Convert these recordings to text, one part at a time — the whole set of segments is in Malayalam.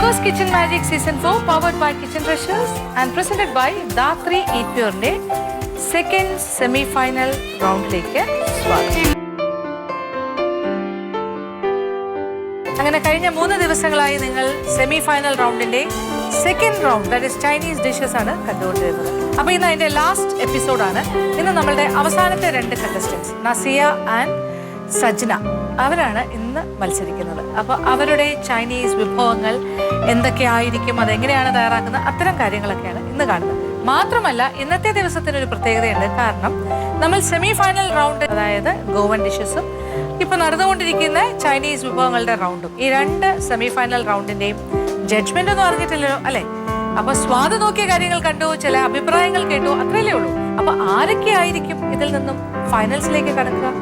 Echo's Kitchen Magic Season 4 powered by Kitchen Treasures and presented by Datri Eat Pure's second semi-final round-ലേക്ക് സ്വാഗതം. അങ്ങനെ കഴിഞ്ഞ 3 ദിവസങ്ങളായി നിങ്ങൾ സെമി ഫൈനൽ റൗണ്ടിന്റെ second round that is Chinese dishes ആണ് കണ്ടുകൊണ്ടിരുന്നത്. അപ്പോൾ ഇന്ന് അതിന്റെ ലാസ്റ്റ് എപ്പിസോഡാണ്. ഇന്ന് നമ്മളുടെ അവസാനത്തെ 2 കണ്ടസ്റ്റൻസ് നസിയ ആൻഡ് സജ്ന അവരാണ് ഇന്ന് മത്സരിക്കുന്നത്. അപ്പോൾ അവരുടെ ചൈനീസ് വിഭവങ്ങൾ എന്തൊക്കെയായിരിക്കും, അതെങ്ങനെയാണ് തയ്യാറാക്കുന്നത്, അത്തരം കാര്യങ്ങളൊക്കെയാണ് ഇന്ന് കാണുന്നത്. മാത്രമല്ല ഇന്നത്തെ ദിവസത്തിനൊരു പ്രത്യേകതയുണ്ട്. കാരണം നമ്മൾ സെമി ഫൈനൽ റൗണ്ട്, അതായത് ഗോവൻ ഡിഷസും ഇപ്പൊ നടന്നുകൊണ്ടിരിക്കുന്ന ചൈനീസ് വിഭവങ്ങളുടെ റൗണ്ടും, ഈ 2 സെമി ഫൈനൽ റൗണ്ടിന്റെയും ജഡ്ജ്മെന്റ് ഒന്നും അറിഞ്ഞിട്ടില്ലല്ലോ അല്ലെ. അപ്പൊ സ്വാദ് നോക്കിയ കാര്യങ്ങൾ കണ്ടു, ചില അഭിപ്രായങ്ങൾ കേട്ടു, അത്രയല്ലേ ഉള്ളൂ. അപ്പൊ ആരൊക്കെ ആയിരിക്കും ഇതിൽ നിന്നും ഫൈനൽസിലേക്ക് കടക്കുക?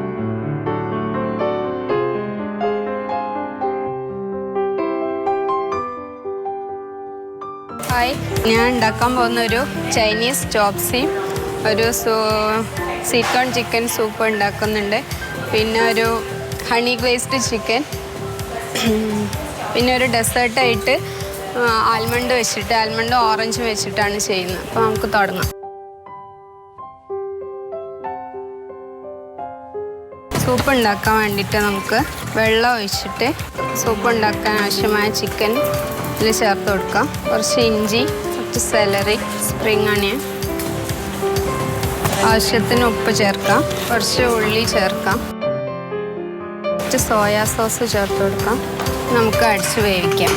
ഹായ്, ഞാൻ ഉണ്ടാക്കാൻ പോകുന്ന ഒരു ചൈനീസ് ചോപ്സിയും ഒരു സ്വീറ്റ് കോൺ ചിക്കൻ സൂപ്പ് ഉണ്ടാക്കുന്നുണ്ട്. പിന്നെ ഒരു ഹണി ഗ്ലേസ്ഡ് ചിക്കൻ, പിന്നെ ഒരു ഡെസേർട്ടായിട്ട് ആൽമണ്ടും ഓറഞ്ചും വെച്ചിട്ടാണ് ചെയ്യുന്നത്. അപ്പോൾ നമുക്ക് തുടങ്ങാം. സൂപ്പ് ഉണ്ടാക്കാൻ വേണ്ടിയിട്ട് നമുക്ക് വെള്ളം ഒഴിച്ചിട്ട് സൂപ്പ് ഉണ്ടാക്കാൻ ആവശ്യമായ ചിക്കൻ ഇതിൽ ചേർത്ത് കൊടുക്കാം. കുറച്ച് ഇഞ്ചി, കുറച്ച് സെലറി, സ്പ്രിംഗ് അണിയൻ, ആവശ്യത്തിന് ഉപ്പ് ചേർക്കാം, കുറച്ച് ഉള്ളി ചേർക്കാം, കുറച്ച് സോയാ സോസ് ചേർത്ത് കൊടുക്കാം. നമുക്ക് അടിച്ച് വേവിക്കാം.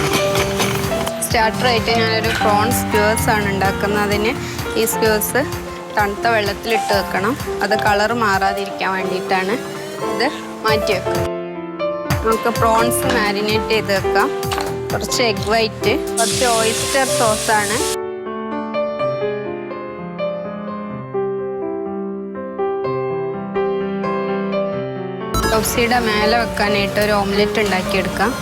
സ്റ്റാർട്ടറായിട്ട് ഞാനൊരു പ്രോൺ സ്ക്യൂവേഴ്സ് ആണ് ഉണ്ടാക്കുന്നത്. അതിന് ഈ സ്ക്യൂവേഴ്സ് തണുത്ത വെള്ളത്തിലിട്ട് വെക്കണം. അത് കളർ മാറാതിരിക്കാൻ വേണ്ടിയിട്ടാണ്. ഇത് മാറ്റി വെക്കാം. നമുക്ക് പ്രോൺസ് മാരിനേറ്റ് ചെയ്ത് വെക്കാം. കുറച്ച് എഗ് വൈറ്റ്, കുറച്ച് ഓയിസ്റ്റർ സോസാണ്, ചോപ്സിയുടെ മേലെ വെക്കാനായിട്ട് ഒരു ഓംലെറ്റ് ഉണ്ടാക്കിയെടുക്കാം.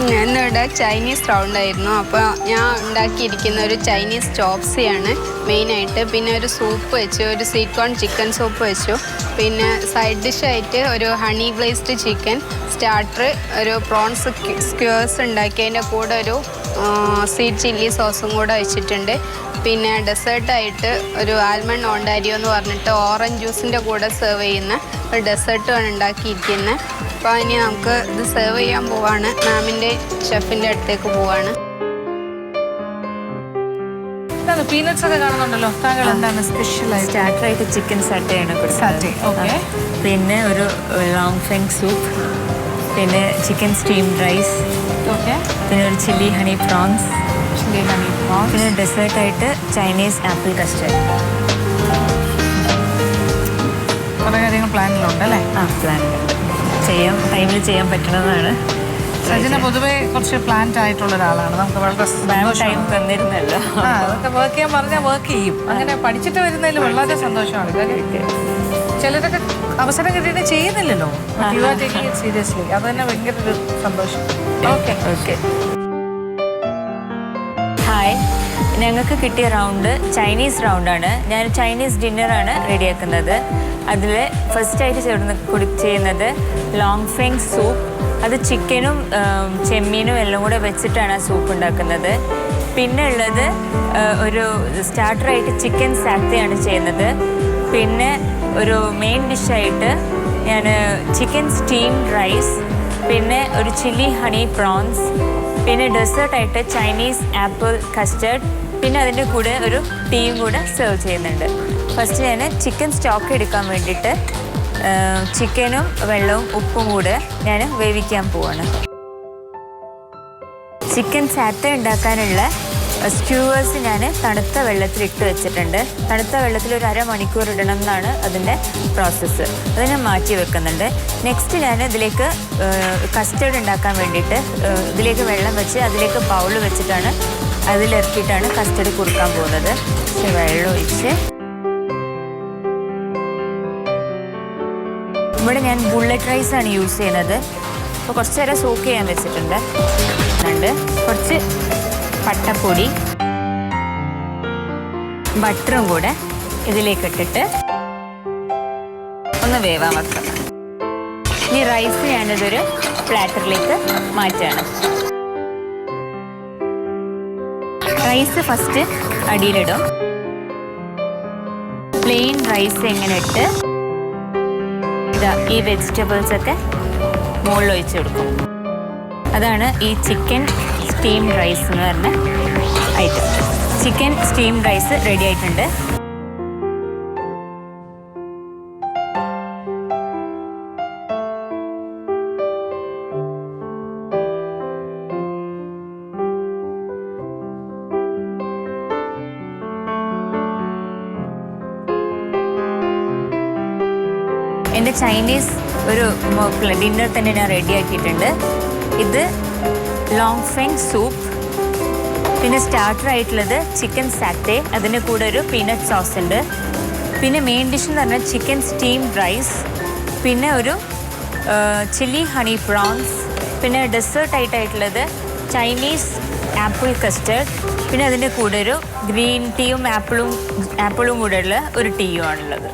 ഞാനിവിടെ ചൈനീസ് റൗണ്ടായിരുന്നു. അപ്പോൾ ഞാൻ ഉണ്ടാക്കിയിരിക്കുന്ന ഒരു ചൈനീസ് ചോപ്സിയാണ് മെയിനായിട്ട്. പിന്നെ ഒരു സൂപ്പ് വെച്ചു, ഒരു സ്വീറ്റ് കോൺ ചിക്കൻ സൂപ്പ് വെച്ചു. പിന്നെ സൈഡ് ഡിഷായിട്ട് ഒരു ഹണി ഗ്ലേസ്ഡ് ചിക്കൻ, സ്റ്റാർട്ടർ ഒരു പ്രോൺസ് സ്ക്യൂവേഴ്സ് ഉണ്ടാക്കി, അതിൻ്റെ കൂടെ ഒരു സ്വീറ്റ് ചില്ലി സോസും കൂടെ വെച്ചിട്ടുണ്ട്. പിന്നെ ഡെസേർട്ടായിട്ട് ഒരു ആൽമണ്ട് ഓണ്ടാരിയോ എന്ന് പറഞ്ഞിട്ട് ഓറഞ്ച് ജ്യൂസിൻ്റെ കൂടെ സെർവ് ചെയ്യുന്ന ഒരു ഡെസേർട്ടുമാണ് ഉണ്ടാക്കിയിരിക്കുന്നത്. അപ്പോൾ ഇനി നമുക്ക് ഇത് സെർവ് ചെയ്യാൻ പോവാണ്. മാമിൻ്റെ ഷെഫിൻ്റെ അടുത്തേക്ക് പോവാണ്. പീനട്സ് ഒക്കെ കാണുന്നുണ്ടല്ലോ, താങ്കൾ എന്താണ് സ്പെഷ്യലായിട്ട്? സ്റ്റാർട്ടറായിട്ട് ചിക്കൻ സട്ടയാണ് കൊടുക്കുന്നത്. പിന്നെ ഒരു ലോങ് ഫെങ് സൂപ്പ്, പിന്നെ ചിക്കൻ സ്റ്റീംഡ് റൈസ്, പിന്നെ ഒരു ചില്ലി ഹണി പ്രോൺസ്, പിന്നെ ഡെസേർട്ടായിട്ട് ചൈനീസ് ആപ്പിൾ കസ്റ്റർഡ്. കുറേ കാര്യങ്ങൾ പ്ലാനിലുണ്ട് അല്ലേ? പ്ലാനിലുണ്ട്. ടൈമിൽ ചെയ്യാൻ പറ്റുന്നതാണ്. സജിന പൊതുവെ കുറച്ച് പ്ലാൻഡ് ആയിട്ടുള്ള ഒരാളാണ്. നമുക്ക് വളരെ ടൈം തന്നിരുന്നല്ലോ. അതൊക്കെ വർക്ക് ചെയ്യാൻ പറഞ്ഞാൽ വർക്ക് ചെയ്യും. അങ്ങനെ പഠിച്ചിട്ട് വരുന്നതിൽ വളരെ സന്തോഷമാണ്. ചിലരൊക്കെ അവസരം കിട്ടിയിട്ട് ചെയ്യുന്നില്ലല്ലോ. You are taking it seriously. അത് തന്നെ ഭയങ്കര ഒരു സന്തോഷം. ഓക്കെ ഹായ്, ഞങ്ങൾക്ക് കിട്ടിയ റൗണ്ട് ചൈനീസ് റൗണ്ടാണ്. ഞാൻ ചൈനീസ് ഡിന്നറാണ് റെഡിയാക്കുന്നത്. അതിൽ ഫസ്റ്റായിട്ട് ചെയ്യുന്നത് ലോങ് ഫെങ് സൂപ്പ്. അത് ചിക്കനും ചെമ്മീനും എല്ലാം കൂടെ വെച്ചിട്ടാണ് ആ സൂപ്പ് ഉണ്ടാക്കുന്നത്. പിന്നെ ഉള്ളത് ഒരു സ്റ്റാർട്ടറായിട്ട് ചിക്കൻ സാത്തയാണ് ചെയ്യുന്നത്. പിന്നെ ഒരു മെയിൻ ഡിഷായിട്ട് ഞാൻ ചിക്കൻ സ്റ്റീംഡ് റൈസ്, പിന്നെ ഒരു ചില്ലി ഹണി പ്രോൺസ്, പിന്നെ ഡെസേർട്ടായിട്ട് ചൈനീസ് ആപ്പിൾ കസ്റ്റർഡ്, പിന്നെ അതിൻ്റെ കൂടെ ഒരു ടീയും കൂടെ സെർവ് ചെയ്യുന്നുണ്ട്. ഫസ്റ്റ് ഞാൻ ചിക്കൻ സ്റ്റോക്ക് എടുക്കാൻ വേണ്ടിയിട്ട് ചിക്കനും വെള്ളവും ഉപ്പും കൂടെ ഞാൻ വേവിക്കാൻ പോവാണ്. ചിക്കൻ സാത്ത ഉണ്ടാക്കാനുള്ള സ്ക്യൂവേഴ്സ് ഞാൻ തണുത്ത വെള്ളത്തിൽ ഇട്ട് വെച്ചിട്ടുണ്ട്. തണുത്ത വെള്ളത്തിൽ ഒരു അരമണിക്കൂർ ഇടണം എന്നാണ് അതിൻ്റെ പ്രോസസ്സ്. അത് ഞാൻ മാറ്റി വെക്കുന്നുണ്ട്. നെക്സ്റ്റ് ഞാൻ ഇതിലേക്ക് കസ്റ്റേർഡ് ഉണ്ടാക്കാൻ വേണ്ടിയിട്ട് ഇതിലേക്ക് വെള്ളം വെച്ച് അതിലേക്ക് ബൗൾ വെച്ചിട്ടാണ് അതിലിറക്കിയിട്ടാണ് കസ്റ്റേർഡ് കുറുക്കാൻ പോകുന്നത്. വെള്ളം ഒഴിച്ച് ഇവിടെ ഞാൻ ബുള്ളറ്റ് റൈസാണ് യൂസ് ചെയ്യുന്നത്. അപ്പോൾ കുറച്ച് നേരം സോക്ക് ചെയ്യാൻ വെച്ചിട്ടുണ്ട്. കുറച്ച് പട്ടപ്പൊടി ബട്ടറും കൂടെ ഇതിലേക്ക് ഇട്ടിട്ട് ഒന്ന് വേവാൻ വെക്കണം. ഇനി റൈസ് ഞാനിതൊരു പ്ലാറ്ററിലേക്ക് മാറ്റാണ്. റൈസ് ഫസ്റ്റ് അടിയിലിടും. പ്ലെയിൻ റൈസ് എങ്ങനെ ഇട്ട് ഈ വെജിറ്റബിൾസൊക്കെ മുകളിൽ ഒഴിച്ച് കൊടുക്കും. അതാണ് ഈ ചിക്കൻ സ്റ്റീം റൈസ് എന്ന് പറഞ്ഞ item. Chicken steam rice ready ആയിട്ടുണ്ട്. എൻ്റെ ചൈനീസ് ഒരു ഡിന്നർ തന്നെ ഞാൻ റെഡി ആക്കിയിട്ടുണ്ട്. ഇത് ലോങ് ഫെങ് സൂപ്പ്, പിന്നെ സ്റ്റാർട്ടർ ആയിട്ടുള്ളത് ചിക്കൻ സാറ്റേ, അതിന് കൂടെ ഒരു പീനട്ട് സോസ് ഉണ്ട്. പിന്നെ മെയിൻ ഡിഷ് എന്ന് പറഞ്ഞാൽ ചിക്കൻ സ്റ്റീം റൈസ്, പിന്നെ ഒരു ചില്ലി ഹണി പ്രോൺസ്, പിന്നെ ഡെസേർട്ടായിട്ടുള്ളത് ചൈനീസ് ആപ്പിൾ കസ്റ്റേർഡ്, പിന്നെ അതിൻ്റെ കൂടെ ഒരു ഗ്രീൻ ടീയും ആപ്പിളും കൂടെയുള്ള ഒരു ടീയും ആണുള്ളത്.